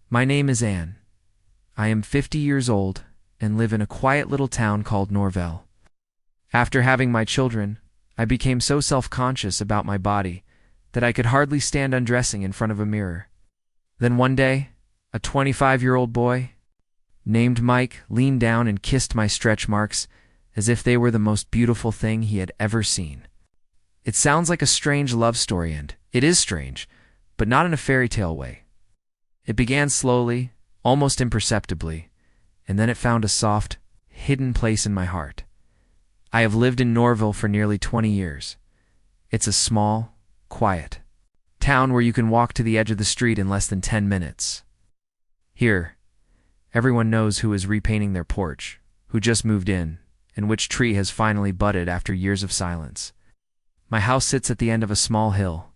My name is Anne. I am 50 years old and live in a quiet little town called Norvell. After having my children, I became so self-conscious about my body that I could hardly stand undressing in front of a mirror. Then one day, a 25-year-old boy named Mike leaned down and kissed my stretch marks as if they were the most beautiful thing he had ever seen. It sounds like a strange love story, and it is strange, but not in a fairy tale way. It began slowly, almost imperceptibly, and then it found a soft, hidden place in my heart. I have lived in Norville for nearly 20 years. It's a small, quiet town where you can walk to the edge of the street in less than 10 minutes. Here, everyone knows who is repainting their porch, who just moved in, and which tree has finally budded after years of silence. My house sits at the end of a small hill.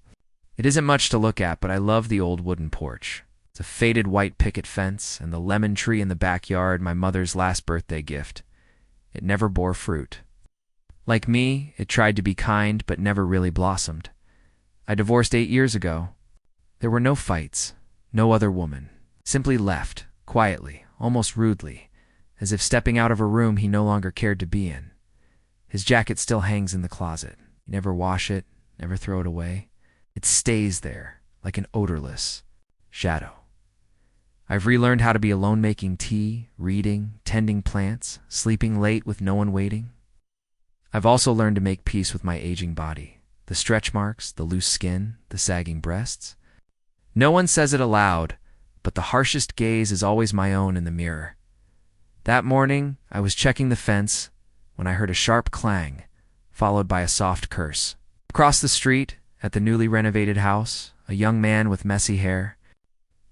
It isn't much to look at, but I love the old wooden porch. It's a faded white picket fence and the lemon tree in the backyard, my mother's last birthday gift. It never bore fruit. Like me, it tried to be kind but never really blossomed. I divorced 8 years ago. There were no fights, no other woman. Simply left, quietly, almost rudely, as if stepping out of a room he no longer cared to be in. His jacket still hangs in the closet. You never wash it, never throw it away. It stays there, like an odorless shadow. I've relearned how to be alone making tea, reading, tending plants, sleeping late with no one waiting. I've also learned to make peace with my aging body. The stretch marks, the loose skin, the sagging breasts. No one says it aloud, but the harshest gaze is always my own in the mirror. That morning, I was checking the fence when I heard a sharp clang, followed by a soft curse. Across the street, at the newly renovated house, a young man with messy hair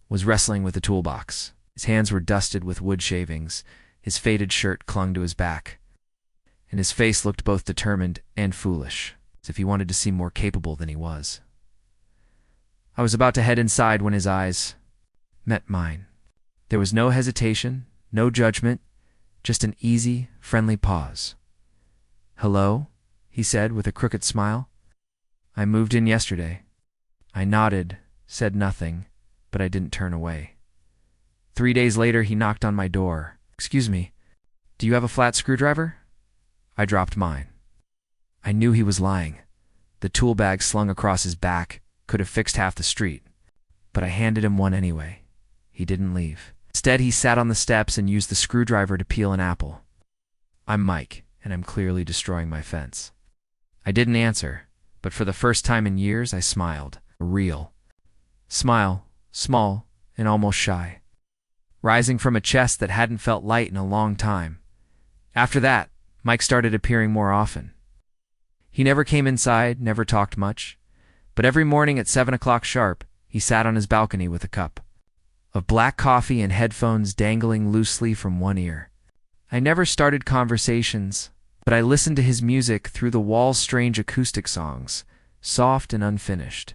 was wrestling with a toolbox. His hands were dusted with wood shavings, his faded shirt clung to his back, and his face looked both determined and foolish, as if he wanted to seem more capable than he was. I was about to head inside when his eyes met mine. There was no hesitation, no judgment, just an easy, friendly pause. "Hello?" he said with a crooked smile. "I moved in yesterday." I nodded, said nothing, but I didn't turn away. 3 days later, he knocked on my door. "Excuse me, do you have a flat screwdriver?" I dropped mine. I knew he was lying. The tool bag slung across his back could have fixed half the street, but I handed him one anyway. He didn't leave. Instead, he sat on the steps and used the screwdriver to peel an apple. "I'm Mike, and I'm clearly destroying my fence." I didn't answer, but for the first time in years, I smiled. A real smile, small and almost shy, rising from a chest that hadn't felt light in a long time. After that, Mike started appearing more often. He never came inside, never talked much, but every morning at 7 o'clock sharp, he sat on his balcony with a cup of black coffee and headphones dangling loosely from one ear. I never started conversations, but I listened to his music through the wall's strange acoustic songs, soft and unfinished.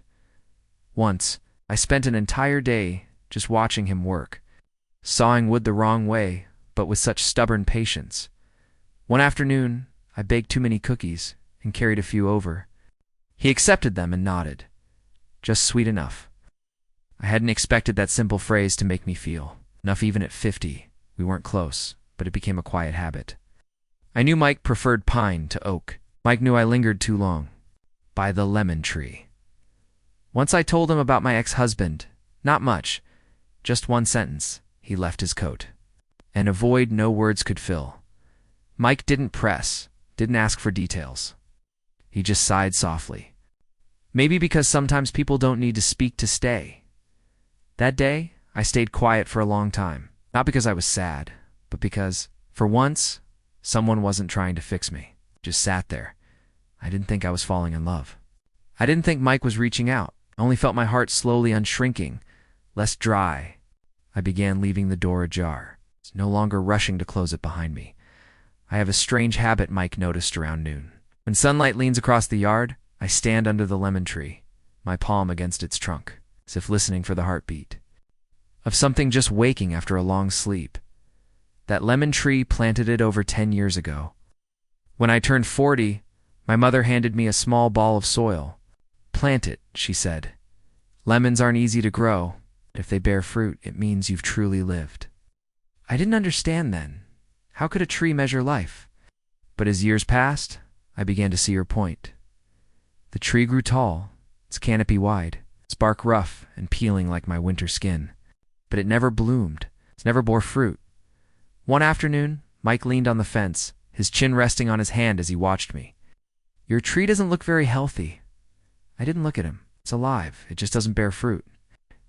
Once, I spent an entire day just watching him work, sawing wood the wrong way, but with such stubborn patience. One afternoon, I baked too many cookies and carried a few over. He accepted them and nodded. Just sweet enough. I hadn't expected that simple phrase to make me feel enough even at 50. We weren't close, but it became a quiet habit. I knew Mike preferred pine to oak. Mike knew I lingered too long. By the lemon tree. Once I told him about my ex-husband. Not much. Just one sentence. He left his coat. And a void no words could fill. Mike didn't press, didn't ask for details. He just sighed softly. Maybe because sometimes people don't need to speak to stay. That day, I stayed quiet for a long time. Not because I was sad, but because, for once, someone wasn't trying to fix me. Just sat there. I didn't think I was falling in love. I didn't think Mike was reaching out. I only felt my heart slowly unshrinking, less dry. I began leaving the door ajar, no longer rushing to close it behind me. I have a strange habit Mike noticed around noon. When sunlight leans across the yard, I stand under the lemon tree, my palm against its trunk, as if listening for the heartbeat of something just waking after a long sleep. That lemon tree planted it over 10 years ago. When I turned 40, my mother handed me a small ball of soil. "Plant it," she said. "Lemons aren't easy to grow, If they bear fruit, it means you've truly lived. I didn't understand then. How could a tree measure life? But as years passed, I began to see her point. The tree grew tall, its canopy wide, its bark rough and peeling like my winter skin. But it never bloomed. It never bore fruit. One afternoon, Mike leaned on the fence, his chin resting on his hand as he watched me. "Your tree doesn't look very healthy." I didn't look at him. It's alive. It just doesn't bear fruit.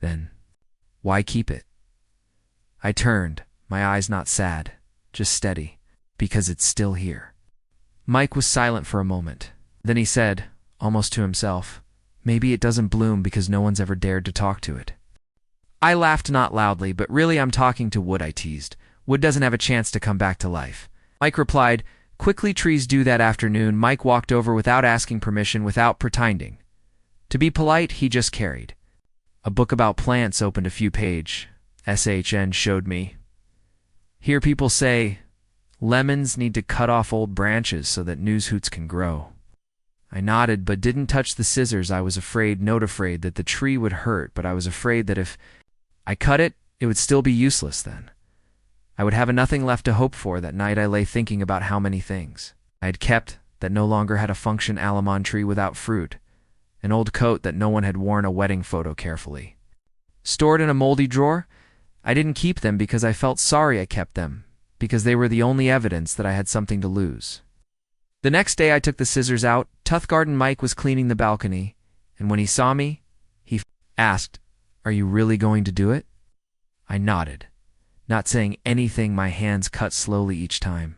Then, why keep it? I turned, my eyes not sad, just steady, because it's still here. Mike was silent for a moment. Then he said, almost to himself, "Maybe it doesn't bloom because no one's ever dared to talk to it." I laughed not loudly, but really I'm talking to wood, I teased. Wood doesn't have a chance to come back to life. Mike replied, "Quickly trees do." That afternoon, Mike walked over without asking permission, without pretending. To be polite, he just carried. A book about plants opened a few pages. SHN showed me. Hear people say, lemons need to cut off old branches so that new shoots can grow. I nodded but didn't touch the scissors. I was afraid, not afraid that the tree would hurt, but I was afraid that if I cut it, it would still be useless then. I would have nothing left to hope for. That night I lay thinking about how many things I had kept that no longer had a function: almond tree without fruit, an old coat that no one had worn, a wedding photo carefully stored in a moldy drawer. I didn't keep them because I felt sorry. I kept them because they were the only evidence that I had something to lose. The next day I took the scissors out. Garden Mike was cleaning the balcony, and when he saw me, he asked, "Are you really going to do it?" I nodded, not saying anything. My hands cut slowly each time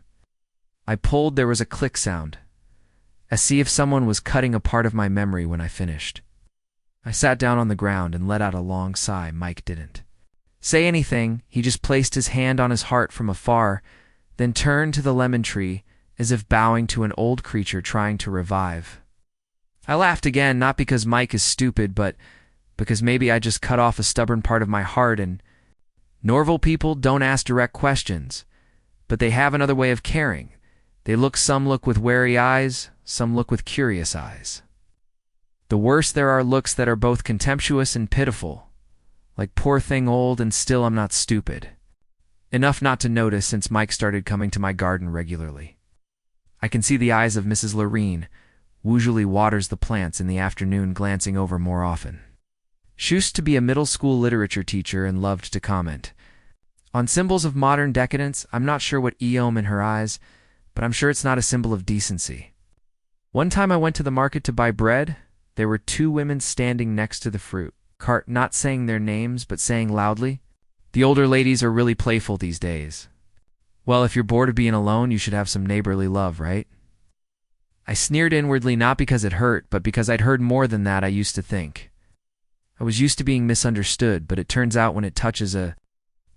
I pulled. There was a click sound, as if someone was cutting a part of my memory. When I finished, I sat down on the ground and let out a long sigh. Mike didn't say anything. He just placed his hand on his heart from afar, then turned to the lemon tree, as if bowing to an old creature trying to revive. I laughed again, not because Mike is stupid, but because maybe I just cut off a stubborn part of my heart. And Norval people don't ask direct questions, but they have another way of caring. Some look with wary eyes, some look with curious eyes. The worst, there are looks that are both contemptuous and pitiful, like poor thing old and still I'm not stupid enough not to notice since Mike started coming to my garden regularly. I can see the eyes of Mrs. Lorene, who usually waters the plants in the afternoon, glancing over more often. She used to be a middle school literature teacher and loved to comment on symbols of modern decadence. I'm not sure what eom in her eyes, but I'm sure it's not a symbol of decency. One time I went to the market to buy bread. There were two women standing next to the fruit cart, not saying their names, but saying loudly, "The older ladies are really playful these days. Well, if you're bored of being alone, you should have some neighborly love, right?" I sneered inwardly, not because it hurt, but because I'd heard more than that. I used to think I was used to being misunderstood, but it turns out when it touches a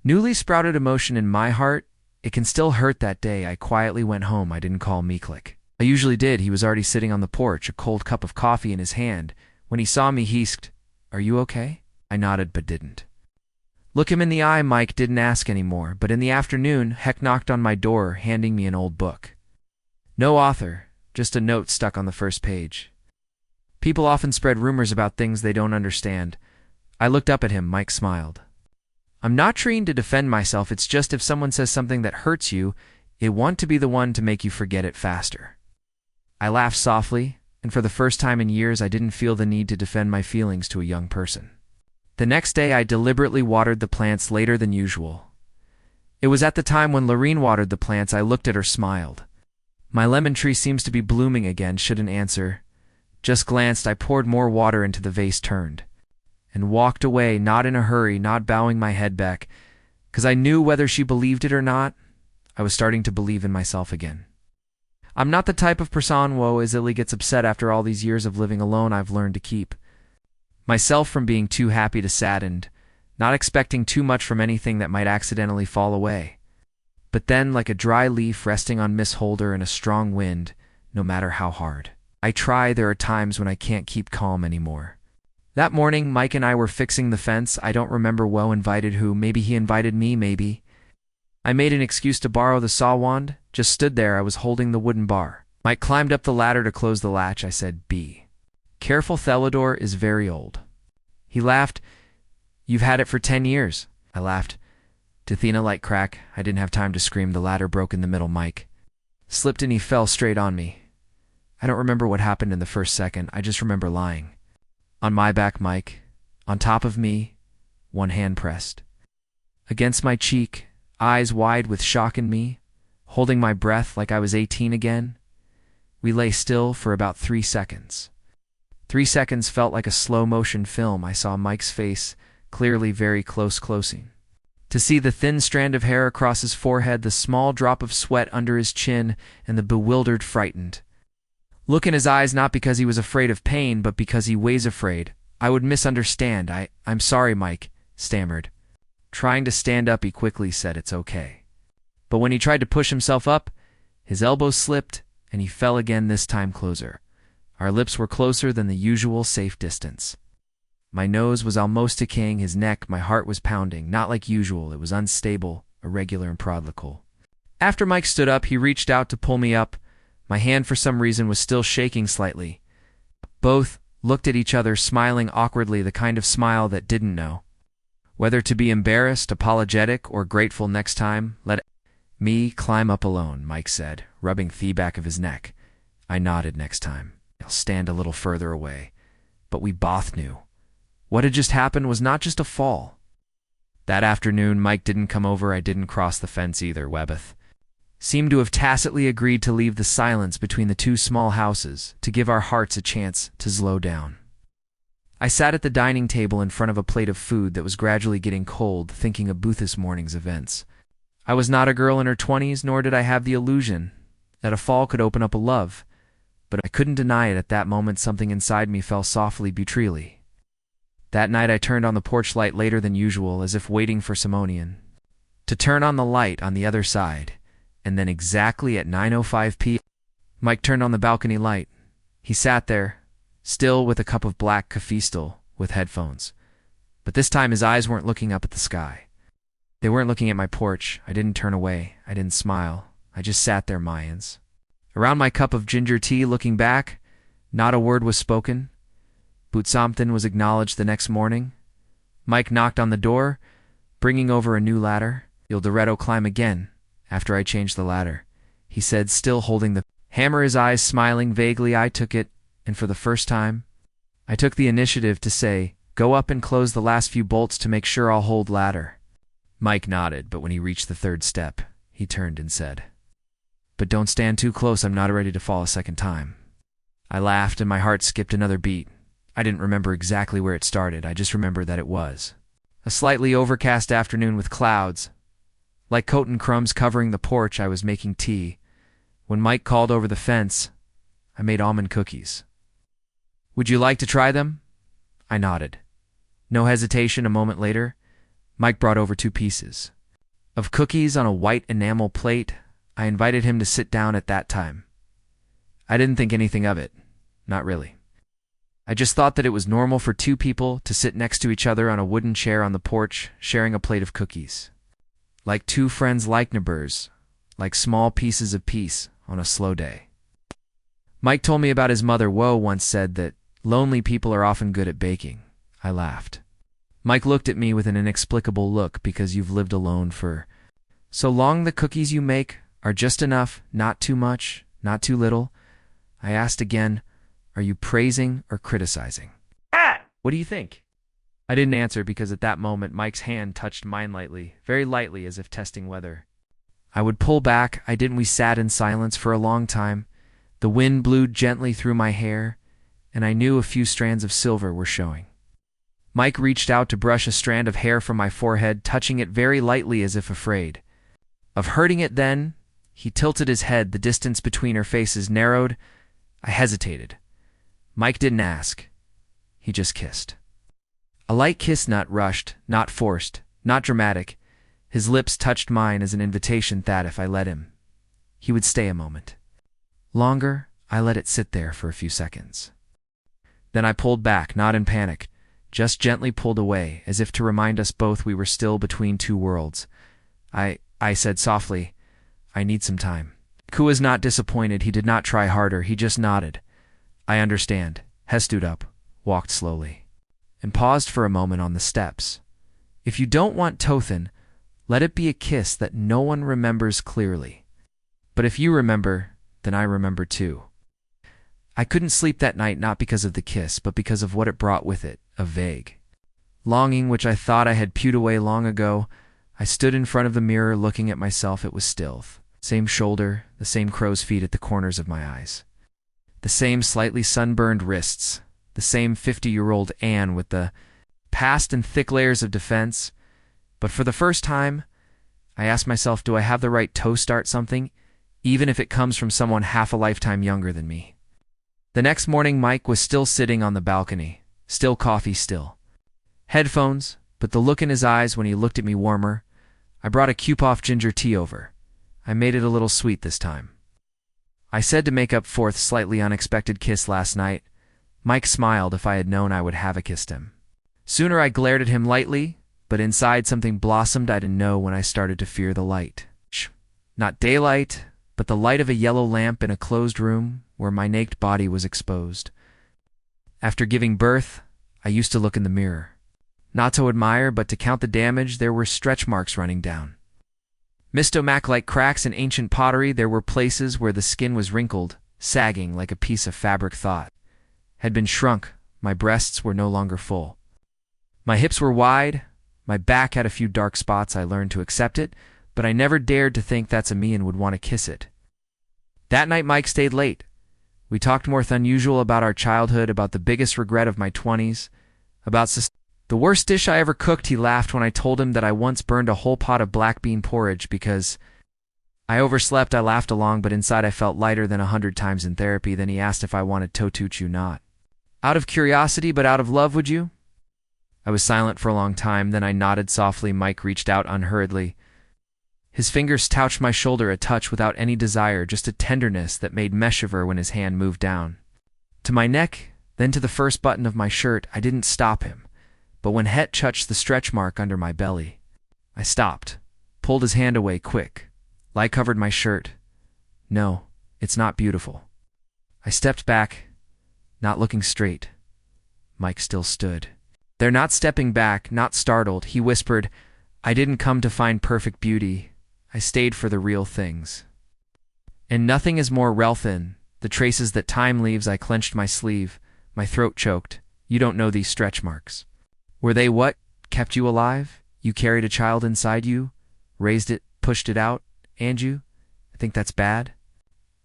newly sprouted emotion in my heart, it can still hurt. That day, I quietly went home. I didn't call Miklik. I usually did. He was already sitting on the porch, a cold cup of coffee in his hand. When he saw me, he asked, "Are you okay?" I nodded but didn't look him in the eye. Mike didn't ask anymore, but in the afternoon, Heck knocked on my door, handing me an old book. No author, just a note stuck on the first page. People often spread rumors about things they don't understand. I looked up at him. Mike smiled. "I'm not trained to defend myself. It's just if someone says something that hurts you, it want to be the one to make you forget it faster." I laughed softly, and for the first time in years I didn't feel the need to defend my feelings to a young person. The next day I deliberately watered the plants later than usual. It was at the time when Lorene watered the plants. I looked at her, smiled. "My lemon tree seems to be blooming again." Shouldn't answer. Just glanced. I poured more water into the vase, turned, and walked away, not in a hurry, not bowing my head back, because I knew whether she believed it or not, I was starting to believe in myself again. I'm not the type of person who easily gets upset. After all these years of living alone, I've learned to keep myself from being too happy to saddened, not expecting too much from anything that might accidentally fall away. But then, like a dry leaf resting on Miss Holder in a strong wind, no matter how hard I try, there are times when I can't keep calm anymore. That morning, Mike and I were fixing the fence. I don't remember who invited who. Maybe he invited me, maybe. I made an excuse to borrow the saw wand, just stood there. I was holding the wooden bar. Mike climbed up the ladder to close the latch. I said, "Be careful, Theodore is very old." He laughed. You've had it for 10 years. I laughed. Tathena light crack. I didn't have time to scream. The ladder broke in the middle. Mike slipped and he fell straight on me. I don't remember what happened in the first second. I just remember lying on my back, Mike, on top of me, one hand pressed against my cheek, eyes wide with shock in me, holding my breath like I was 18 again. We lay still for about 3 seconds. 3 seconds felt like a slow-motion film. I saw Mike's face, clearly very closing. To see the thin strand of hair across his forehead, the small drop of sweat under his chin, and the bewildered, frightened look in his eyes, not because he was afraid of pain, but because he was afraid I would misunderstand. I'm sorry, Mike stammered. Trying to stand up, he quickly said, "It's okay." But when he tried to push himself up, his elbows slipped, and he fell again, this time closer. Our lips were closer than the usual safe distance. My nose was almost decaying his neck. My heart was pounding, not like usual. It was unstable, irregular, and prodigal. After Mike stood up, he reached out to pull me up. My hand, for some reason, was still shaking slightly. Both looked at each other, smiling awkwardly, the kind of smile that didn't know whether to be embarrassed, apologetic, or grateful. "Next time, let me climb up alone," Mike said, rubbing the back of his neck. I nodded. "Next time, I'll stand a little further away." But we both knew what had just happened was not just a fall. That afternoon, Mike didn't come over. I didn't cross the fence either. Webbeth seemed to have tacitly agreed to leave the silence between the two small houses, to give our hearts a chance to slow down. I sat at the dining table in front of a plate of food that was gradually getting cold, thinking of this morning's events. I was not a girl in her 20s, nor did I have the illusion that a fall could open up a love, but I couldn't deny it. At that moment, something inside me fell softly, betrayally. That night I turned on the porch light later than usual, as if waiting for Simonian to turn on the light on the other side, and then exactly at 9:05 p.m. Mike turned on the balcony light. He sat there, still, with a cup of black coffee, still with headphones. But this time his eyes weren't looking up at the sky. They weren't looking at my porch. I didn't turn away. I didn't smile. I just sat there, Mayans. Around my cup of ginger tea, looking back, not a word was spoken. Something was acknowledged the next morning. Mike knocked on the door, bringing over a new ladder. "You'll Doretto climb again after I change the ladder," he said, still holding the hammer, his eyes smiling vaguely. I took it, and for the first time, I took the initiative to say, "Go up and close the last few bolts to make sure I'll hold ladder." Mike nodded, but when he reached the third step, he turned and said, "But don't stand too close. I'm not ready to fall a second time." I laughed, and my heart skipped another beat. I didn't remember exactly where it started. I just remembered that it was a slightly overcast afternoon with clouds, like coat and crumbs, covering the porch. I was making tea when Mike called over the fence. "I made almond cookies. Would you like to try them?" I nodded. No hesitation. A moment later, Mike brought over 2 pieces of cookies on a white enamel plate. I invited him to sit down at that time. I didn't think anything of it. Not really. I just thought that it was normal for 2 people to sit next to each other on a wooden chair on the porch, sharing a plate of cookies. Like 2 friends, like neighbors, like small pieces of peace on a slow day. Mike told me about his mother. Woe once said that lonely people are often good at baking. I laughed. Mike looked at me with an inexplicable look. "Because you've lived alone for so long, the cookies you make are just enough, not too much, not too little." I asked again, "Are you praising or criticizing? What do you think?" I didn't answer because at that moment Mike's hand touched mine lightly, very lightly, as if testing whether I would pull back. I didn't. We sat in silence for a long time. The wind blew gently through my hair, and I knew a few strands of silver were showing. Mike reached out to brush a strand of hair from my forehead, touching it very lightly as if afraid of hurting it. Then he tilted his head. The distance between our faces narrowed. I hesitated. Mike didn't ask. He just kissed. A light kiss, not rushed, not forced, not dramatic. His lips touched mine as an invitation that if I let him, he would stay a moment longer. I let it sit there for a few seconds. Then I pulled back, not in panic, just gently pulled away, as if to remind us both we were still between 2 worlds. I said softly, "I need some time." Ku was not disappointed. He did not try harder. He just nodded. "I understand." He stood up, walked slowly, and paused for a moment on the steps. If you don't want Tothin, let it be a kiss that no one remembers clearly. But if you remember, then I remember too. I couldn't sleep that night not because of the kiss, but because of what it brought with it, a vague longing which I thought I had pewed away long ago. I stood in front of the mirror looking at myself. It was still. Same shoulder, the same crow's feet at the corners of my eyes. The same slightly sunburned wrists, the same 50-year-old Anne with the past and thick layers of defense. But for the first time, I asked myself, do I have the right to start something, even if it comes from someone half a lifetime younger than me? The next morning, Mike was still sitting on the balcony, still coffee, still headphones, but the look in his eyes when he looked at me warmer. I brought a Cupoff ginger tea over. I made it a little sweet this time. I said to make up for the slightly unexpected kiss last night. Mike smiled. If I had known, I would have kissed him sooner. I glared at him lightly, but inside something blossomed. I didn't know when I started to fear the light. Not daylight, but the light of a yellow lamp in a closed room where my naked body was exposed. After giving birth, I used to look in the mirror. Not to admire, but to count the damage. There were stretch marks running down. Mistomac-like cracks in ancient pottery. There were places where the skin was wrinkled, sagging like a piece of fabric thought had been shrunk. My breasts were no longer full. My hips were wide. My back had a few dark spots. I learned to accept it, but I never dared to think that's a me and would want to kiss it. That night Mike stayed late. We talked more than usual about our childhood, about the biggest regret of my 20s, about the worst dish I ever cooked. He laughed when I told him that I once burned a whole pot of black bean porridge because I overslept. I laughed along, but inside I felt lighter than 100 times in therapy. Then he asked if I wanted to touch you, not out of curiosity, but out of love. Would you? I was silent for a long time. Then I nodded softly. Mike reached out unhurriedly. His fingers touched my shoulder, a touch without any desire, just a tenderness that made me shiver when his hand moved down to my neck, then to the first button of my shirt. I didn't stop him, but when Het touched the stretch mark under my belly, I stopped, pulled his hand away quick. Light covered my shirt. No, it's not beautiful. I stepped back, not looking straight. Mike still stood there, not stepping back, not startled. He whispered, I didn't come to find perfect beauty. I stayed for the real things. And nothing is more real than the traces that time leaves. I clenched my sleeve, my throat choked. You don't know these stretch marks. Were they what kept you alive? You carried a child inside you, raised it, pushed it out, and you think that's bad?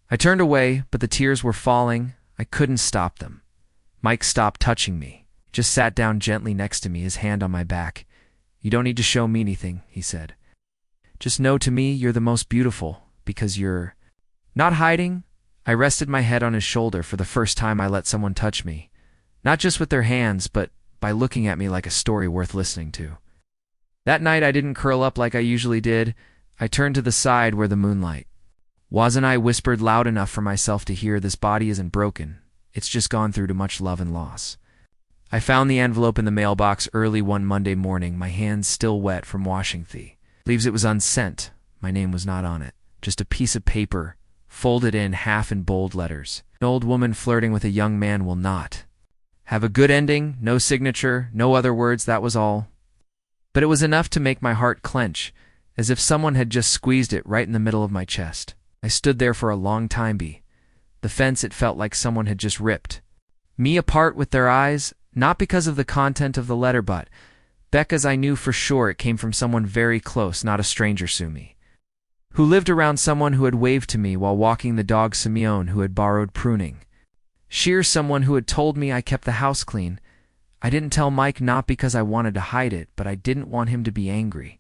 I turned away, but the tears were falling. I couldn't stop them. Mike stopped touching me, just sat down gently next to me, his hand on my back. You don't need to show me anything, he said. Just know to me you're the most beautiful, because you're not hiding. I rested my head on his shoulder. For the first time I let someone touch me, not just with their hands, but by looking at me like a story worth listening to. That night I didn't curl up like I usually did. I turned to the side where the moonlight wasn't. I whispered loud enough for myself to hear, this body isn't broken. It's just gone through too much love and loss. I found the envelope in the mailbox early one Monday morning, my hands still wet from washing the leaves. It was unsent. My name was not on it. Just a piece of paper, folded in half in bold letters. An old woman flirting with a young man will not have a good ending. No signature, no other words, that was all. But it was enough to make my heart clench, as if someone had just squeezed it right in the middle of my chest. I stood there for a long time. The fence, it felt like someone had just ripped me apart with their eyes, not because of the content of the letter, but because I knew for sure it came from someone very close, not a stranger, Sumi, who lived around, someone who had waved to me while walking the dog Simeon, who had borrowed pruning shears, someone who had told me I kept the house clean. I didn't tell Mike, not because I wanted to hide it, but I didn't want him to be angry.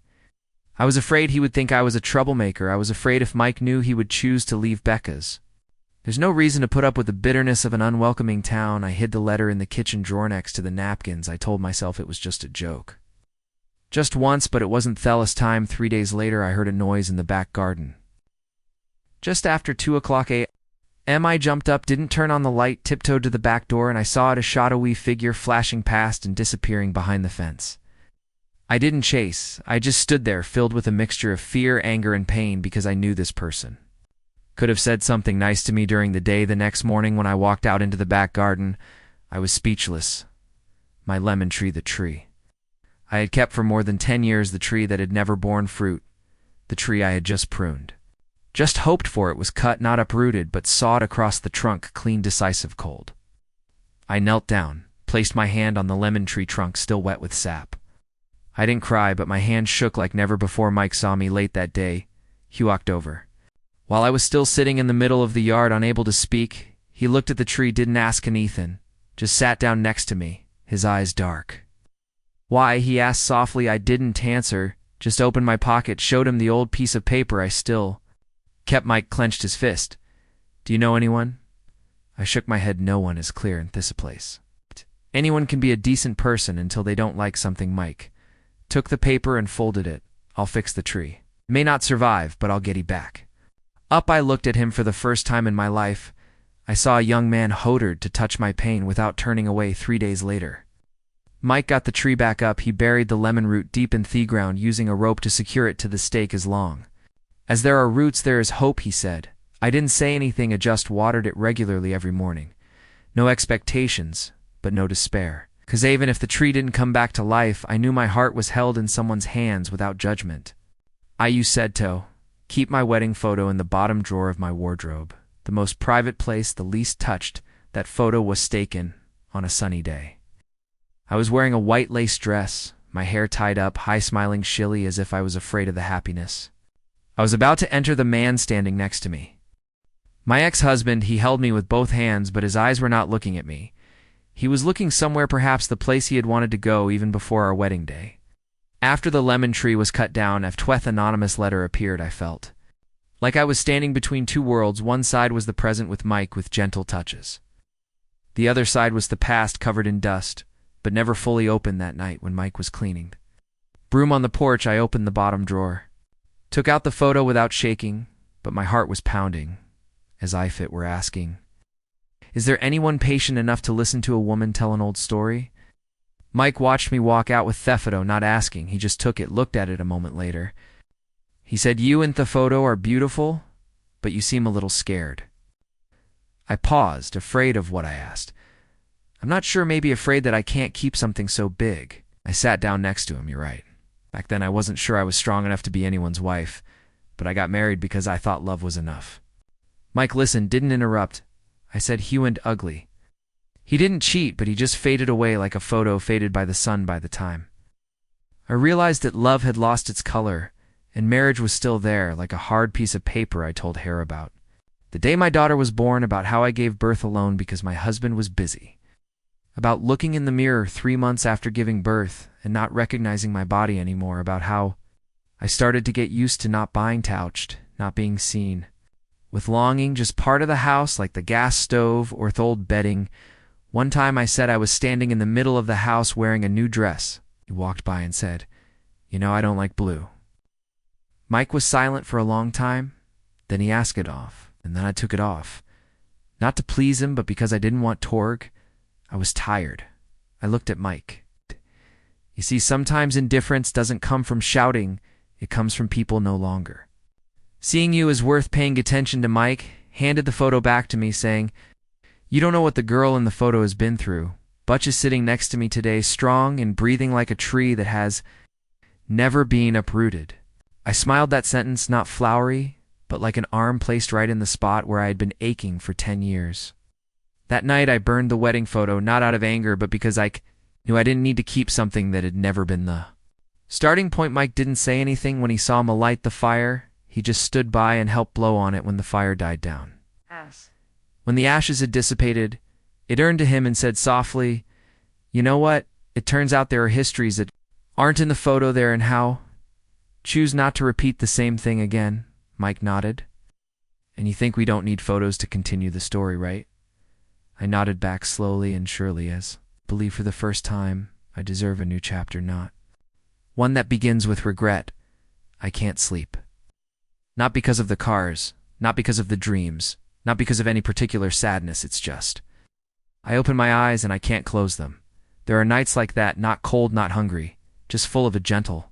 I was afraid he would think I was a troublemaker. I was afraid if Mike knew, he would choose to leave Becca's. There's no reason to put up with the bitterness of an unwelcoming town. I hid the letter in the kitchen drawer next to the napkins. I told myself it was just a joke. Just once, but it wasn't Thella's time. 3 days later, I heard a noise in the back garden. Just after 2 o'clock a.m., I jumped up, didn't turn on the light, tiptoed to the back door, and I saw it, a shadowy figure flashing past and disappearing behind the fence. I didn't chase. I just stood there, filled with a mixture of fear, anger, and pain, because I knew this person could have said something nice to me during the day. The next morning, when I walked out into the back garden, I was speechless. My lemon tree, the tree I had kept for more than 10 years the tree that had never borne fruit, the tree I had just pruned. Just hoped for it was cut, not uprooted, but sawed across the trunk, clean, decisive, cold. I knelt down, placed my hand on the lemon tree trunk still wet with sap. I didn't cry, but my hand shook like never before. Mike saw me late that day. He walked over. While I was still sitting in the middle of the yard, unable to speak, he looked at the tree, didn't ask anything, just sat down next to me, his eyes dark. "Why?" he asked softly. I didn't answer, just opened my pocket, showed him the old piece of paper I still kept. Mike clenched his fist. "Do you know anyone?" I shook my head. "No one is clear in this place. Anyone can be a decent person until they don't like something." Mike took the paper and folded it. "I'll fix the tree. May not survive, but I'll get it back." Up, I looked at him for the first time in my life. I saw a young man hodered to touch my pain without turning away. 3 days later, Mike got the tree back up. He buried the lemon root deep in the ground, using a rope to secure it to the stake. "As long as there are roots, there is hope," he said. I didn't say anything. I just watered it regularly every morning. No expectations, but no despair. 'Cause even if the tree didn't come back to life, I knew my heart was held in someone's hands without judgment. "You said to keep my wedding photo in the bottom drawer of my wardrobe, the most private place, the least touched." That photo was taken on a sunny day. I was wearing a white lace dress, my hair tied up, high, smiling shilly as if I was afraid of the happiness. I was about to enter the man standing next to me. My ex-husband. He held me with both hands, but his eyes were not looking at me. He was looking somewhere, perhaps the place he had wanted to go even before our wedding day. After the lemon tree was cut down, a tweth anonymous letter appeared. I felt like I was standing between two worlds. One side was the present with Mike with gentle touches. The other side was the past, covered in dust, but never fully opened. That night when Mike was cleaning broom on the porch, I opened the bottom drawer, took out the photo without shaking, but my heart was pounding, as if it were asking, "Is there anyone patient enough to listen to a woman tell an old story?" Mike watched me walk out with the photo, not asking. He just took it, looked at it a moment later. He said, "You and the photo are beautiful, but you seem a little scared." I paused, afraid of what I asked. I'm not sure, maybe afraid that I can't keep something so big. I sat down next to him. "You're right. Back then I wasn't sure I was strong enough to be anyone's wife, but I got married because I thought love was enough." Mike listened, didn't interrupt. I said, "Hugh and ugly. He didn't cheat, but he just faded away like a photo faded by the sun by the time. I realized that love had lost its color, and marriage was still there, like a hard piece of paper." I told Hare about the day my daughter was born, about how I gave birth alone because my husband was busy, about looking in the mirror 3 months after giving birth and not recognizing my body anymore, about how I started to get used to not being touched, not being seen, with longing, just part of the house, like the gas stove or the old bedding. One time I said I was standing in the middle of the house wearing a new dress. He walked by and said, "You know, I don't like blue." Mike was silent for a long time. Then he asked it off, and then I took it off. Not to please him, but because I didn't want Torg. I was tired. I looked at Mike. You see, sometimes indifference doesn't come from shouting. It comes from people no longer. Seeing you is worth paying attention to. Mike handed the photo back to me, saying, "You don't know what the girl in the photo has been through. Butch is sitting next to me today, strong and breathing like a tree that has never been uprooted." I smiled. That sentence, not flowery, but like an arm placed right in the spot where I had been aching for 10 years. That night I burned the wedding photo, not out of anger, but because I knew I didn't need to keep something that had never been the starting point. Mike didn't say anything when he saw me light the fire. He just stood by and helped blow on it when the fire died down. When the ashes had dissipated, it turned to him and said softly, "You know what? It turns out there are histories that aren't in the photo there, and how choose not to repeat the same thing again." Mike nodded. "And you think we don't need photos to continue the story, right?" I nodded back slowly and surely, as believe for the first time I deserve a new chapter, not one that begins with regret. I can't sleep. Not because of the cars, not because of the dreams, not because of any particular sadness. It's just I open my eyes and I can't close them. There are nights like that, not cold, not hungry, just full of a gentle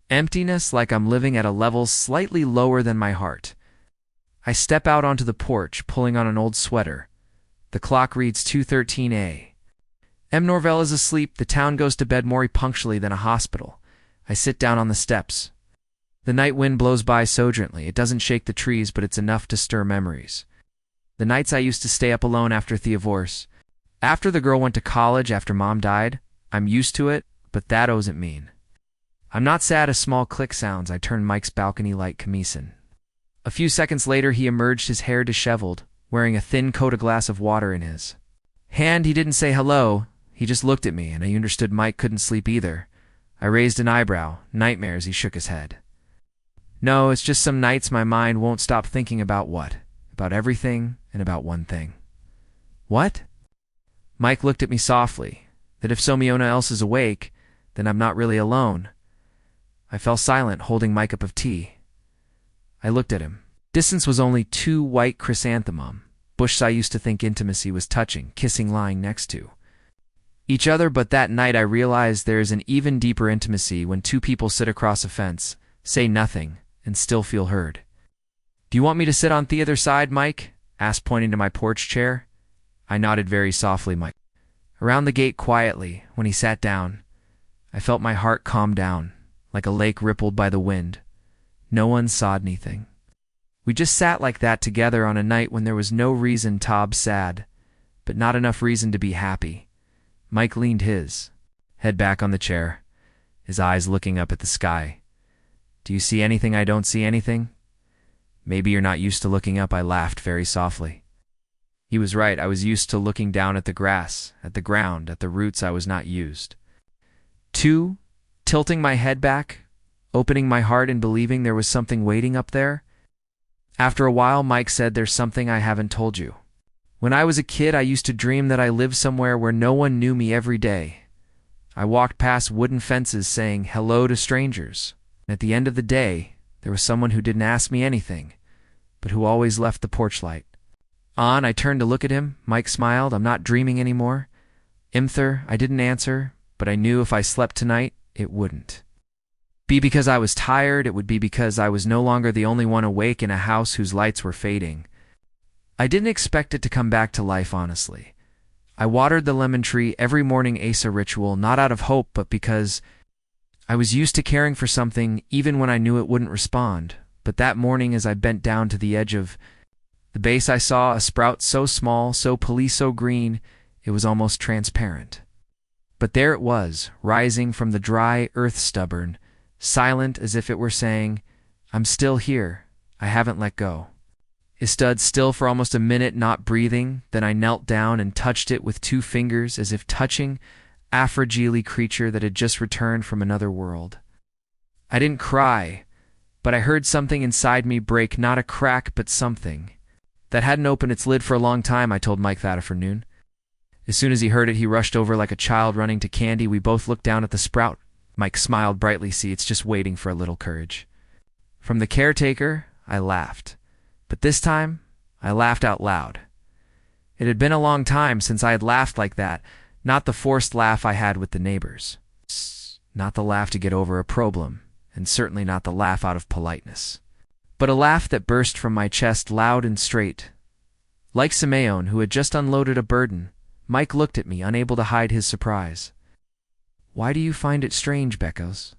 emptiness, like I'm living at a level slightly lower than my heart. I step out onto the porch, pulling on an old sweater. The clock reads 2:13 a. M. Norvell is asleep. The town goes to bed more punctually than a hospital. I sit down on the steps. The night wind blows by so gently. It doesn't shake the trees, but it's enough to stir memories. The nights I used to stay up alone after divorce. After the girl went to college, after mom died, I'm used to it, but that doesn't mean. I'm not sad as small click sounds. I turn Mike's balcony light camison. A few seconds later, he emerged, his hair disheveled, wearing a thin coat, a glass of water in his hand. He didn't say hello. He just looked at me, and I understood Mike couldn't sleep either. I raised an eyebrow. Nightmares. He shook his head. No, it's just some nights my mind won't stop thinking about what? About everything and about one thing. What? Mike looked at me softly. That if someone else is awake, then I'm not really alone. I fell silent, holding my cup of tea. I looked at him. Distance was only 2 white chrysanthemum bushes I used to think intimacy was touching, kissing, lying next to each other, but that night I realized there is an even deeper intimacy when 2 people sit across a fence, say nothing, and still feel heard. Do you want me to sit on the other side, Mike? Asked, pointing to my porch chair. I nodded very softly, Mike. Around the gate quietly, when he sat down, I felt my heart calm down, like a lake rippled by the wind. No one saw anything. We just sat like that together on a night when there was no reason to be sad, but not enough reason to be happy. Mike leaned his head back on the chair, his eyes looking up at the sky. Do you see anything I don't see anything? Maybe you're not used to looking up, I laughed very softly. He was right. I was used to looking down at the grass, at the ground, at the roots. I was not used to tilting my head back, opening my heart and believing there was something waiting up there. After a while, Mike said, there's something I haven't told you. When I was a kid, I used to dream that I lived somewhere where no one knew me every day. I walked past wooden fences saying hello to strangers. And at the end of the day, there was someone who didn't ask me anything, but who always left the porch light on. I turned to look at him. Mike smiled. I'm not dreaming anymore. Imther, I didn't answer, but I knew if I slept tonight, it wouldn't be because I was tired. It would be because I was no longer the only one awake in a house whose lights were fading. I didn't expect it to come back to life, honestly. I watered the lemon tree every morning, Asa ritual, not out of hope, but because I was used to caring for something even when I knew it wouldn't respond. But that morning, as I bent down to the edge of the base, I saw a sprout so small, so so green, it was almost transparent. But there it was, rising from the dry earth, stubborn, silent, as if it were saying, I'm still here. I haven't let go. It stood still for almost a minute, not breathing. Then I knelt down and touched it with 2 fingers, as if touching a fragile creature that had just returned from another world. I didn't cry, but I heard something inside me break, not a crack, but something that hadn't opened its lid for a long time. I told Mike that afternoon. As soon as he heard it, he rushed over like a child running to candy. We both looked down at the sprout. Mike smiled brightly. See, it's just waiting for a little courage. From the caretaker, I laughed. But this time, I laughed out loud. It had been a long time since I had laughed like that, not the forced laugh I had with the neighbors. Not the laugh to get over a problem, and certainly not the laugh out of politeness. But a laugh that burst from my chest loud and straight. Like Simeon, who had just unloaded a burden, Mike looked at me, unable to hide his surprise. Why do you find it strange, Beckos?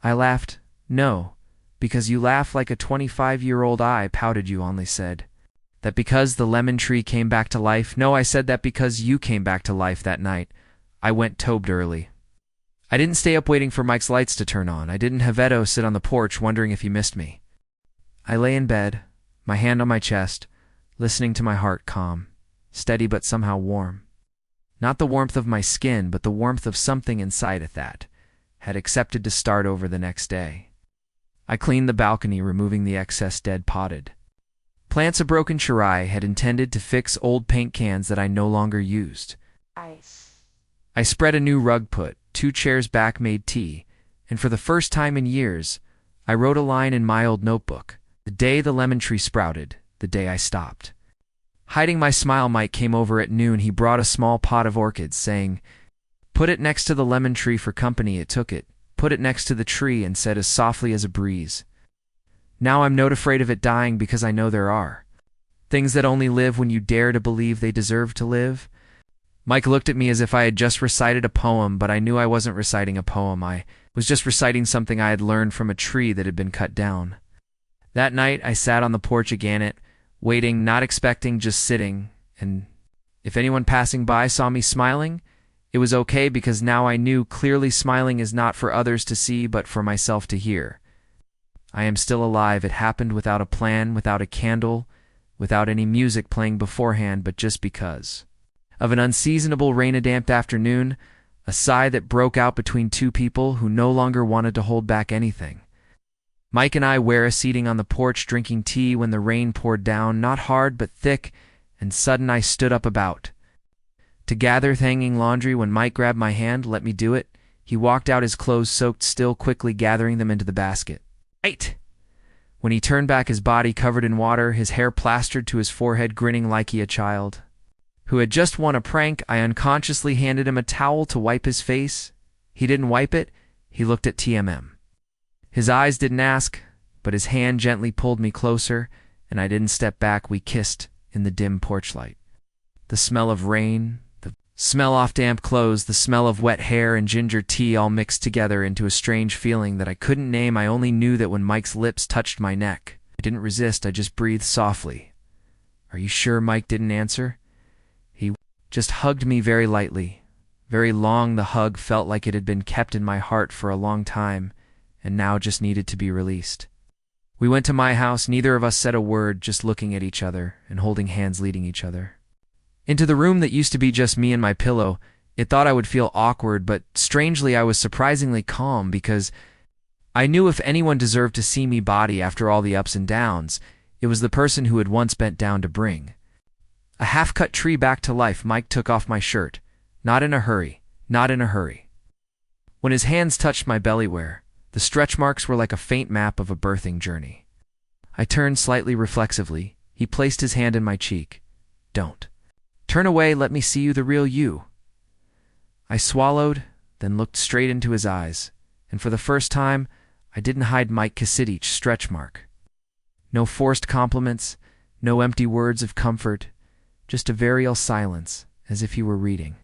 I laughed. No, because you laugh like a 25-year-old. I pouted. You only said that because the lemon tree came back to life. No, I said that because you came back to life that night. I went tobed early. I didn't stay up waiting for Mike's lights to turn on. I didn't have Edo sit on the porch wondering if he missed me. I lay in bed, my hand on my chest, listening to my heart calm, steady but somehow warm. Not the warmth of my skin, but the warmth of something inside it that had accepted to start over the next day. I cleaned the balcony, removing the excess dead potted plants. A broken Shirai had intended to fix old paint cans that I no longer used. I spread a new rug, put 2 chairs back, made tea, and for the first time in years, I wrote a line in my old notebook. The day the lemon tree sprouted, the day I stopped. Hiding my smile, Mike came over at noon. He brought a small pot of orchids, saying, put it next to the lemon tree for company. It took it, put it next to the tree, and said as softly as a breeze, now I'm not afraid of it dying, because I know there are things that only live when you dare to believe they deserve to live. Mike looked at me as if I had just recited a poem, but I knew I wasn't reciting a poem. I was just reciting something I had learned from a tree that had been cut down. That night, I sat on the porch again, waiting, not expecting, just sitting, and if anyone passing by saw me smiling, it was okay because now I knew clearly smiling is not for others to see but for myself to hear. I am still alive. It happened without a plan, without a candle, without any music playing beforehand, but just because. Of an unseasonable rain-a-damp afternoon, a sigh that broke out between two people who no longer wanted to hold back anything. Mike and I were sitting on the porch drinking tea when the rain poured down, not hard but thick, and sudden I stood up about to gather the hanging laundry. When Mike grabbed my hand, let me do it. He walked out, his clothes soaked still, quickly gathering them into the basket. Right! When he turned back, his body covered in water, his hair plastered to his forehead, grinning like he a child who had just won a prank, I unconsciously handed him a towel to wipe his face. He didn't wipe it. He looked at TMM. His eyes didn't ask, but his hand gently pulled me closer, and I didn't step back. We kissed in the dim porch light. The smell of rain, the smell off damp clothes, the smell of wet hair and ginger tea all mixed together into a strange feeling that I couldn't name. I only knew that when Mike's lips touched my neck, I didn't resist. I just breathed softly. Are you sure? Mike didn't answer. He just hugged me very lightly, very long. The hug felt like it had been kept in my heart for a long time, and now just needed to be released. We went to my house. Neither of us said a word, just looking at each other and holding hands, leading each other into the room that used to be just me and my pillow. It thought I would feel awkward, but strangely I was surprisingly calm, because I knew if anyone deserved to see me body after all the ups and downs, it was the person who had once bent down to bring a half-cut tree back to life. Mike took off my shirt. Not in a hurry, not in a hurry. When his hands touched my belly where the stretch marks were like a faint map of a birthing journey. I turned slightly reflexively. He placed his hand in my cheek. Don't turn away, let me see you, the real you. I swallowed, then looked straight into his eyes, and for the first time, I didn't hide Mike Kassidich stretch mark. No forced compliments, no empty words of comfort, just a very ill silence, as if he were reading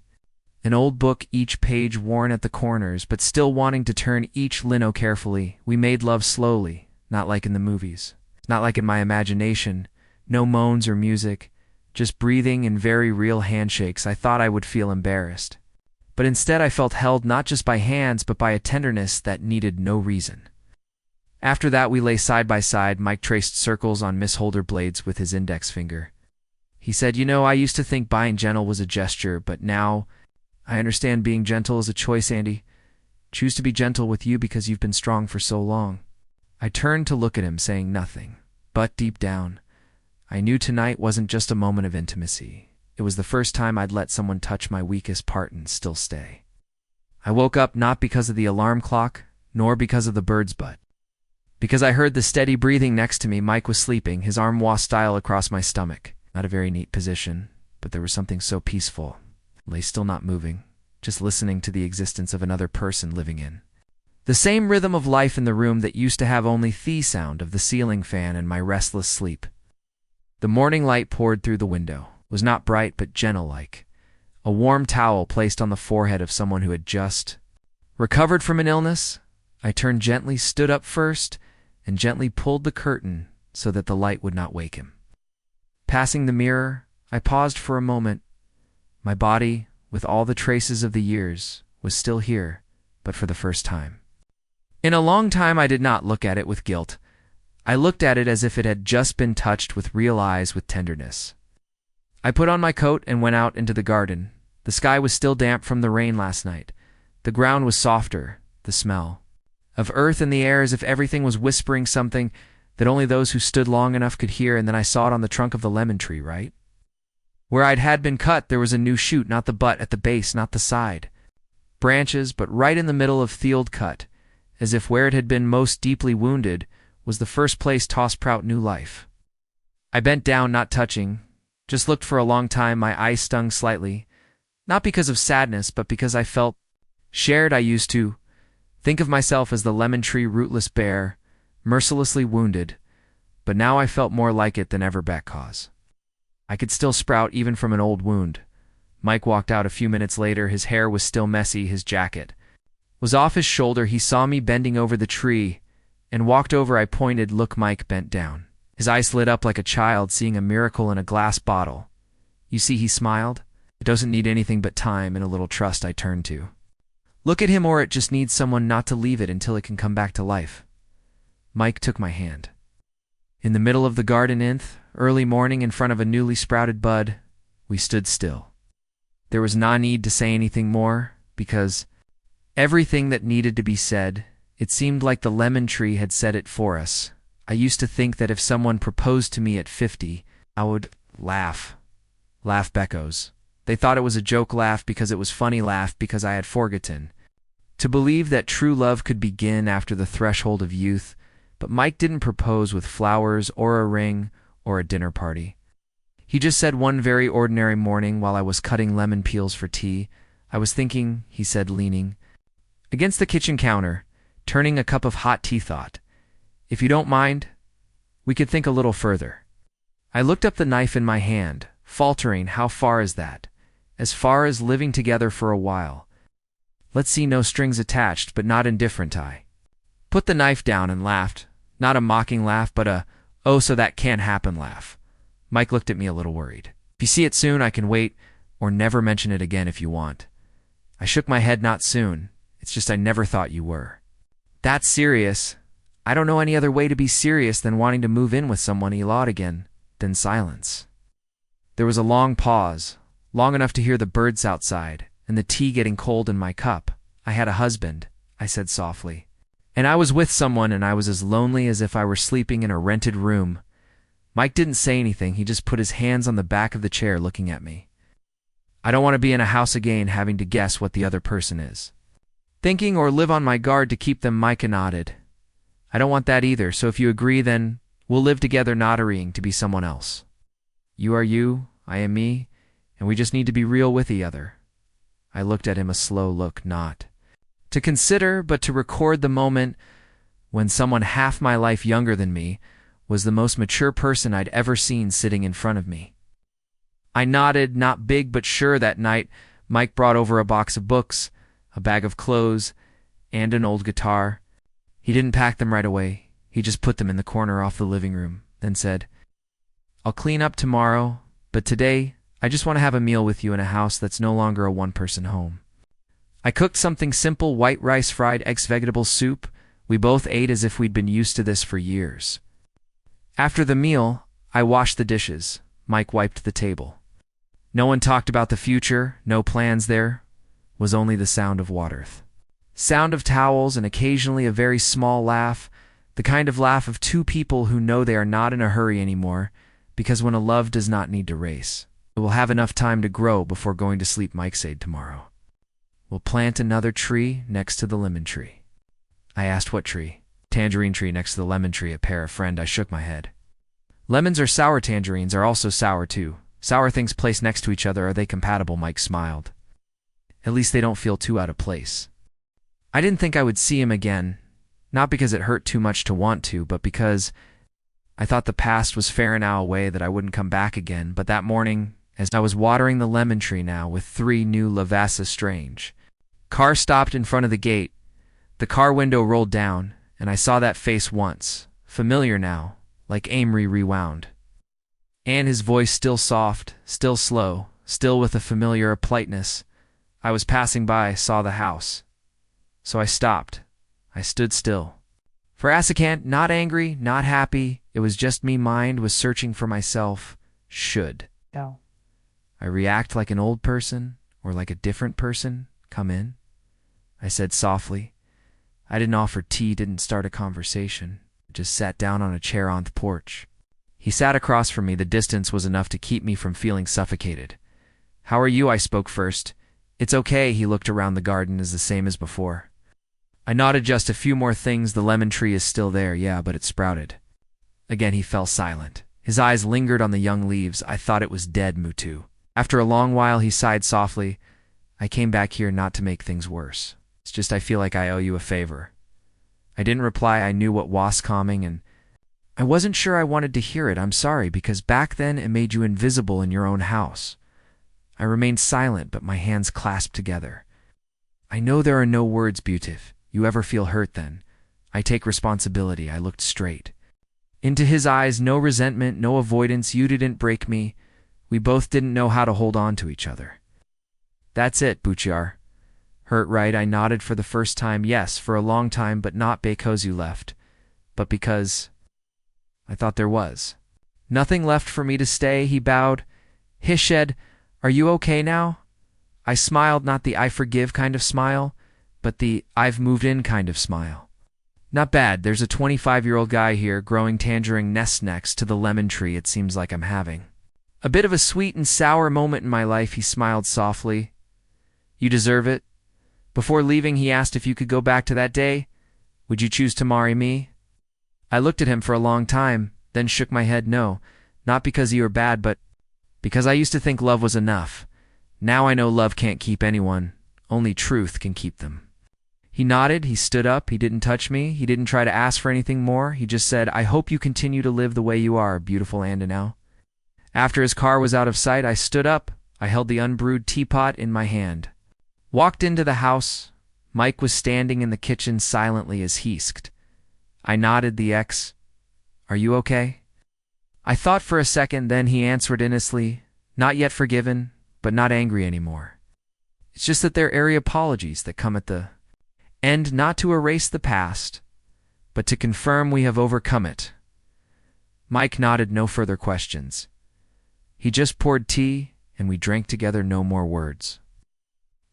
an old book, each page worn at the corners, but still wanting to turn each lino carefully. We made love slowly, not like in the movies, not like in my imagination, no moans or music, just breathing and very real handshakes. I thought I would feel embarrassed, but instead I felt held not just by hands, but by a tenderness that needed no reason. After that we lay side by side. Mike traced circles on Miss Holder blades with his index finger. He said, you know, I used to think being gentle was a gesture, but now I understand being gentle is a choice, Andy. Choose to be gentle with you because you've been strong for so long. I turned to look at him, saying nothing, but deep down, I knew tonight wasn't just a moment of intimacy. It was the first time I'd let someone touch my weakest part and still stay. I woke up not because of the alarm clock, nor because of the bird's butt, because I heard the steady breathing next to me. Mike was sleeping, his arm style across my stomach. Not a very neat position, but there was something so peaceful. Lay still, not moving, just listening to the existence of another person living in the same rhythm of life in the room that used to have only the sound of the ceiling fan and my restless sleep. The morning light poured through the window, was not bright but gentle, like a warm towel placed on the forehead of someone who had just recovered from an illness. I turned gently, stood up first, and gently pulled the curtain so that the light would not wake him. Passing the mirror, I paused for a moment. My body, with all the traces of the years, was still here, but for the first time. In a long time I did not look at it with guilt. I looked at it as if it had just been touched with real eyes, with tenderness. I put on my coat and went out into the garden. The sky was still damp from the rain last night. The ground was softer, the smell of earth in the air, as if everything was whispering something that only those who stood long enough could hear. And then I saw it on the trunk of the lemon tree, right where had been cut. There was a new shoot, not the butt at the base, not the side branches, but right in the middle of the old cut, as if where it had been most deeply wounded was the first place to sprout new life. I bent down, not touching, just looked for a long time. My eyes stung slightly, not because of sadness, but because I felt shared. I used to think of myself as the lemon tree, rootless bear, mercilessly wounded, but now I felt more like it than ever, because I could still sprout even from an old wound, Mike walked out a few minutes later. His hair was still messy, his jacket was off his shoulder. He saw me bending over the tree and walked over. I pointed. Look, Mike bent down. His eyes lit up like a child seeing a miracle in a glass bottle. You see, he smiled. It doesn't need anything but time and a little trust. I turned to. Look at him, or it just needs someone not to leave it until it can come back to life. Mike took my hand. In the middle of the garden early morning in front of a newly sprouted bud, we stood still. There was no need to say anything more, because everything that needed to be said, it seemed like the lemon tree had said it for us. I used to think that if someone proposed to me at 50, I would laugh. Laugh Beckos. They thought it was a joke laugh because it was funny laugh because I had forgotten to believe that true love could begin after the threshold of youth. But Mike didn't propose with flowers or a ring or a dinner party. He just said one very ordinary morning while I was cutting lemon peels for tea. I was thinking, he said, leaning against the kitchen counter, turning a cup of hot tea, thought, if you don't mind, we could think a little further. I looked up the knife in my hand, faltering, how far is that? As far as living together for a while. Let's see, no strings attached, but not indifferent. I put the knife down and laughed, not a mocking laugh, but a, oh, so that can't happen laugh. Mike looked at me a little worried. If you see it soon, I can wait, or never mention it again if you want. I shook my head, not soon. It's just I never thought you were. That's serious. I don't know any other way to be serious than wanting to move in with someone. He lied again, then silence. There was a long pause, long enough to hear the birds outside, and the tea getting cold in my cup. I had a husband, I said softly. And I was with someone, and I was as lonely as if I were sleeping in a rented room. Mike didn't say anything. He just put his hands on the back of the chair looking at me. I don't want to be in a house again having to guess what the other person is thinking or live on my guard to keep them. Mike nodded. I don't want that either, so if you agree, then we'll live together, not agreeing to be someone else. You are you, I am me, and we just need to be real with each other. I looked at him, a slow look, not to consider, but to record the moment when someone half my life younger than me was the most mature person I'd ever seen sitting in front of me. I nodded, not big but sure. That night, Mike brought over a box of books, a bag of clothes, and an old guitar. He didn't pack them right away. He just put them in the corner off the living room, then said, I'll clean up tomorrow, but today I just want to have a meal with you in a house that's no longer a one-person home. I cooked something simple, white rice, fried eggs, vegetable soup. We both ate as if we'd been used to this for years. After the meal, I washed the dishes. Mike wiped the table. No one talked about the future, no plans. There was only the sound of water, sound of towels, and occasionally a very small laugh, the kind of laugh of two people who know they are not in a hurry anymore, because when a love does not need to race, it will have enough time to grow before going to sleep. Mike said, tomorrow we'll plant another tree next to the lemon tree. I asked, what tree? Tangerine tree next to the lemon tree, a pair of friend. I shook my head. Lemons are sour, tangerines are also sour too. Sour things placed next to each other, are they compatible? Mike smiled. At least they don't feel too out of place. I didn't think I would see him again, not because it hurt too much to want to, but because I thought the past was fair enough away that I wouldn't come back again. But that morning, as I was watering the lemon tree now with 3 new Lavassa Strange, car stopped in front of the gate. The car window rolled down, and I saw that face once, familiar now, like Amory rewound. And his voice still soft, still slow, still with a familiar politeness. I was passing by, saw the house. So I stopped. I stood still. For a second, not angry, not happy, it was just me. Mind was searching for myself. Should I react like an old person, or like a different person? Come in, I said softly. I didn't offer tea, didn't start a conversation. Just sat down on a chair on the porch. He sat across from me. The distance was enough to keep me from feeling suffocated. How are you? I spoke first. It's okay. He looked around. The garden is the same as before. I nodded. Just a few more things. The lemon tree is still there, yeah, but it sprouted. Again he fell silent. His eyes lingered on the young leaves. I thought it was dead, Mutu. After a long while he sighed softly. I came back here not to make things worse. It's just I feel like I owe you a favor. I didn't reply. I knew what was coming, and I wasn't sure I wanted to hear it. I'm sorry, because back then it made you invisible in your own house. I remained silent, but my hands clasped together. I know there are no words, Butif. You ever feel hurt then? I take responsibility. I looked straight into his eyes, no resentment, no avoidance. You didn't break me. We both didn't know how to hold on to each other. That's it, Buchiar. Hurt, right? I nodded for the first time. Yes, for a long time, but not because you left, but because I thought there was nothing left for me to stay. He bowed. Hished, are you okay now? I smiled, not the I forgive kind of smile, but the I've moved in kind of smile. Not bad. There's a 25-year-old guy here growing tangerine nests next to the lemon tree. It seems like I'm having a bit of a sweet and sour moment in my life. He smiled softly. You deserve it. Before leaving, he asked if you could go back to that day. Would you choose to marry me? I looked at him for a long time, then shook my head no, not because you were bad, but because I used to think love was enough. Now I know love can't keep anyone. Only truth can keep them. He nodded, he stood up, he didn't touch me, he didn't try to ask for anything more, he just said, I hope you continue to live the way you are, beautiful Andanao. After his car was out of sight, I stood up, I held the unbrewed teapot in my hand. Walked into the house. Mike was standing in the kitchen silently as he sked. I nodded the X. Are you okay? I thought for a second, then he answered innocently, not yet forgiven, but not angry anymore. It's just that there are apologies that come at the end, not to erase the past, but to confirm we have overcome it. Mike nodded, no further questions. He just poured tea, and we drank together, no more words.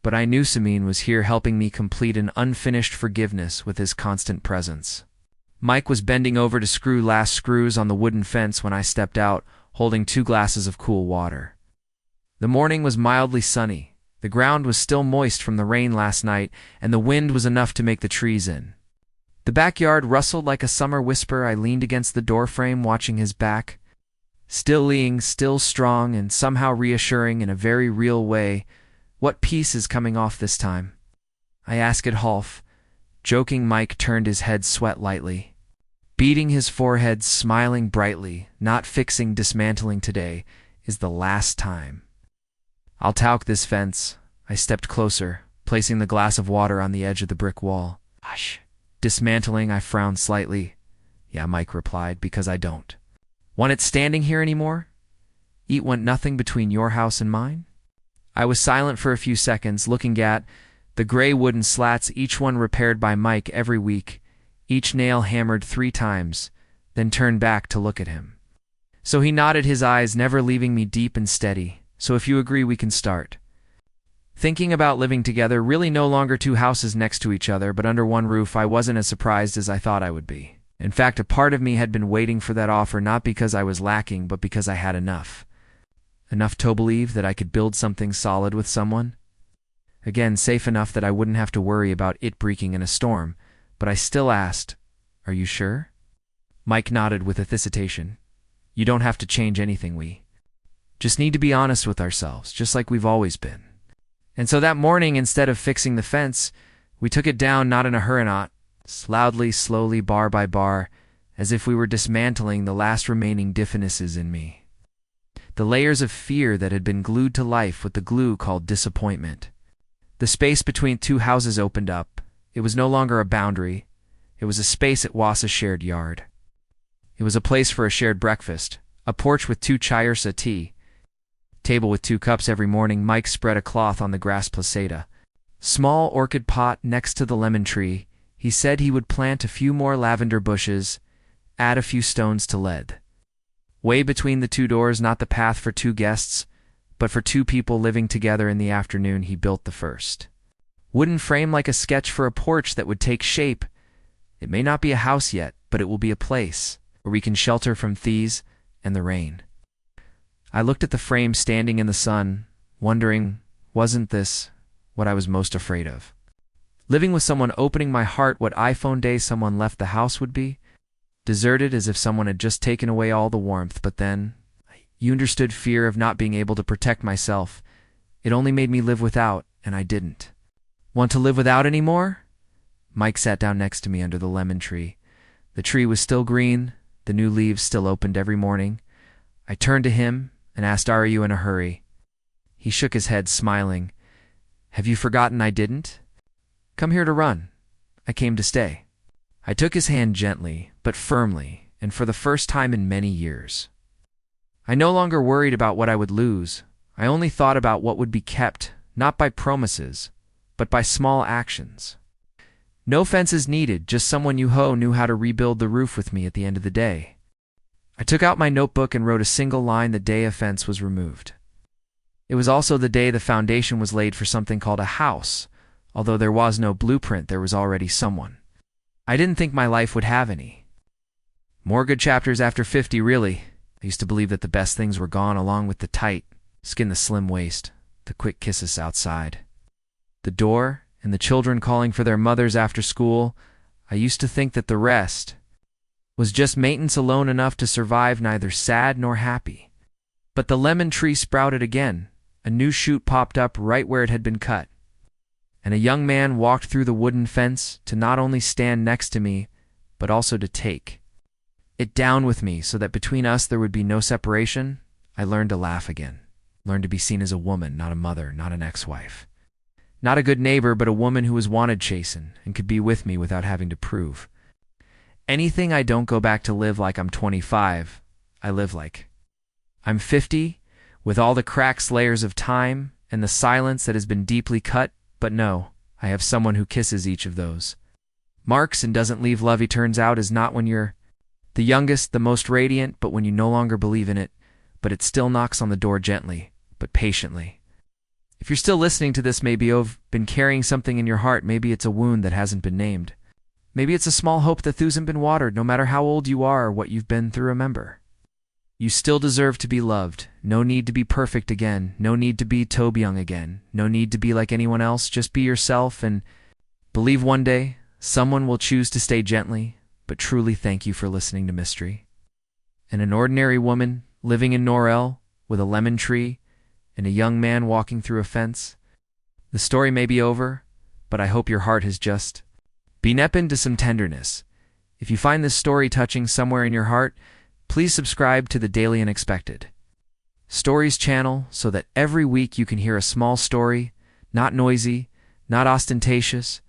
But I knew Samin was here helping me complete an unfinished forgiveness with his constant presence. Mike was bending over to screw last screws on the wooden fence when I stepped out, holding 2 glasses of cool water. The morning was mildly sunny. The ground was still moist from the rain last night, and the wind was enough to make the trees in. The backyard rustled like a summer whisper. I leaned against the doorframe, watching his back. Still lean, still strong, and somehow reassuring in a very real way. What piece is coming off this time? I asked it half. Joking, Mike turned his head, sweat lightly, beating his forehead, smiling brightly. Not fixing, dismantling today is the last time. I'll talc this fence. I stepped closer, placing the glass of water on the edge of the brick wall. Hush. Dismantling, I frowned slightly. Yeah, Mike replied, because I don't want it standing here anymore. Eat want nothing between your house and mine? I was silent for a few seconds, looking at the gray wooden slats, each one repaired by Mike every week, each nail hammered 3 times, then turned back to look at him. So he nodded, his eyes never leaving me, deep and steady. So if you agree, we can start thinking about living together. Really no longer 2 houses next to each other, but under one roof. I wasn't as surprised as I thought I would be. In fact, a part of me had been waiting for that offer, not because I was lacking, but because I had enough. Enough to believe that I could build something solid with someone. Again, safe enough that I wouldn't have to worry about it breaking in a storm, but I still asked, are you sure? Mike nodded with hesitation. You don't have to change anything, we just need to be honest with ourselves, just like we've always been. And so that morning, instead of fixing the fence, we took it down, not in a hurry, not loudly, slowly, bar by bar, as if we were dismantling the last remaining differences in me. The layers of fear that had been glued to life with the glue called disappointment. The space between 2 houses opened up. It was no longer a boundary. It was a space it was a shared yard. It was a place for a shared breakfast, a porch with 2 chairs, a tea table with 2 cups every morning. Mike spread a cloth on the grass placenta. Small orchid pot next to the lemon tree. He said he would plant a few more lavender bushes, add a few stones to lead. Way between the 2 doors, not the path for 2 guests, but for 2 people living together. In the afternoon, he built the first wooden frame, like a sketch for a porch that would take shape. It may not be a house yet, but it will be a place where we can shelter from thieves and the rain. I looked at the frame standing in the sun, wondering, wasn't this what I was most afraid of? Living with someone, opening my heart, what iPhone day someone left the house would be? Deserted, as if someone had just taken away all the warmth. But then, you understood fear of not being able to protect myself. It only made me live without, and I didn't want to live without anymore. Mike sat down next to me under the lemon tree. The tree was still green, the new leaves still opened every morning. I turned to him and asked, are you in a hurry? He shook his head, smiling. Have you forgotten I didn't? Come here to run. I came to stay. I took his hand gently, but firmly, and for the first time in many years. I no longer worried about what I would lose. I only thought about what would be kept, not by promises, but by small actions. No fences needed, just someone knew how to rebuild the roof with me at the end of the day. I took out my notebook and wrote a single line the day a fence was removed. It was also the day the foundation was laid for something called a house. Although there was no blueprint, there was already someone. I didn't think my life would have any. More good chapters after 50, really. I used to believe that the best things were gone, along with the tight, skin the slim waist, the quick kisses outside. The door, and the children calling for their mothers after school. I used to think that the rest was just maintenance alone, enough to survive neither sad nor happy. But the lemon tree sprouted again. A new shoot popped up right where it had been cut. And a young man walked through the wooden fence to not only stand next to me, but also to take it down with me so that between us there would be no separation. I learned to laugh again, learned to be seen as a woman, not a mother, not an ex-wife. Not a good neighbor, but a woman who was wanted chasing and could be with me without having to prove anything. I don't go back to live like I'm 25. I live like I'm 50, with all the cracks, layers of time, and the silence that has been deeply cut. But no, I have someone who kisses each of those marks and doesn't leave. Love, he turns out, is not when you're the youngest, the most radiant, but when you no longer believe in it, but it still knocks on the door gently, but patiently. If you're still listening to this, maybe you've been carrying something in your heart. Maybe it's a wound that hasn't been named. Maybe it's a small hope that hasn't been watered. No matter how old you are or what you've been through, remember, you still deserve to be loved. No need to be perfect again. No need to be Toby Young again. No need to be like anyone else. Just be yourself and believe one day someone will choose to stay gently. But truly, thank you for listening to Mystery. And an ordinary woman living in Norrell with a lemon tree and a young man walking through a fence. The story may be over, but I hope your heart has just been up into some tenderness. If you find this story touching somewhere in your heart, please subscribe to the Daily Unexpected Stories channel so that every week you can hear a small story, not noisy, not ostentatious,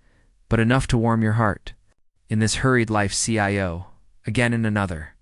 but enough to warm your heart. In this hurried life, CIO, again in another